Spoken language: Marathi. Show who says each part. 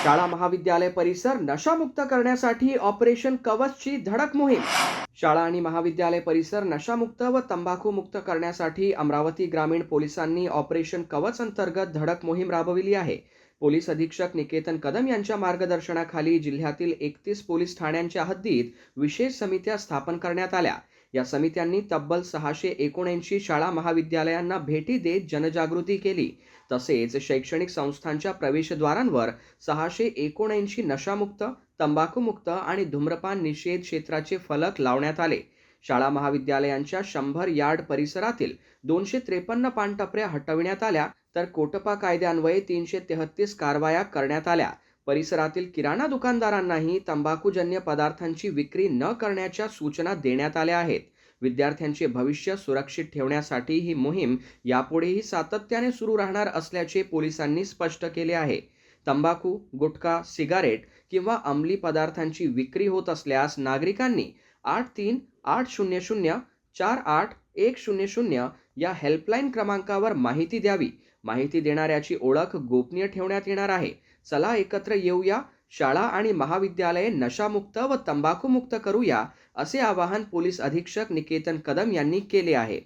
Speaker 1: शाळा महाविद्यालय परिसर नशामुक्त करण्यासाठी ऑपरेशन कवचची धडक मोहीम। शाळा आणि महाविद्यालय परिसर नशामुक्त व तंबाखूमुक्त करण्यासाठी अमरावती ग्रामीण पोलिसांनी ऑपरेशन कवच अंतर्गत धडक मोहीम राबविली आहे। पोलीस अधीक्षक निकेतन कदम यांच्या मार्गदर्शनाखाली जिल्ह्यातील 31 पोलीस ठाण्यांच्या हद्दीत विशेष समित्या स्थापन करण्यात आल्या। या समित्यांनी तब्बल 679 शाळा महाविद्यालयांना भेटी देत जनजागृती केली। तसेच शैक्षणिक संस्थांच्या प्रवेशद्वारांवर 679 नशामुक्त, तंबाखूमुक्त आणि धूम्रपान निषेध क्षेत्राचे फलक लावण्यात आले। शाळा महाविद्यालयांच्या 100 यार्ड परिसरातील 253 पानटपऱ्या हटविण्यात आल्या, तर कोटपा कायद्यान्वये 333 कारवाया करण्यात आल्या। परिसरातील किराणा दुकानदारांनाही तंबाखूजन्य पदार्थांची विक्री न करण्याच्या सूचना देण्यात आल्या आहेत। विद्यार्थ्यांचे भविष्य सुरक्षित ठेवण्यासाठी ही मोहीम यापुढेही सातत्याने सुरू राहणार असल्याचे पोलिसांनी स्पष्ट केले आहे। तंबाखू, गुटखा, सिगारेट किंवा अंमली पदार्थांची विक्री होत असल्यास नागरिकांनी 8380048100 या हेल्पलाईन क्रमांकावर माहिती द्यावी। माहिती देणाऱ्याची ओळख गोपनीय ठेवण्यात येणार आहे। चला एकत्र येऊया, शाळा आणि महाविद्यालये नशामुक्त व तंबाखूमुक्त करूया, असे आवाहन पोलीस अधीक्षक निकेतन कदम यांनी केले आहे।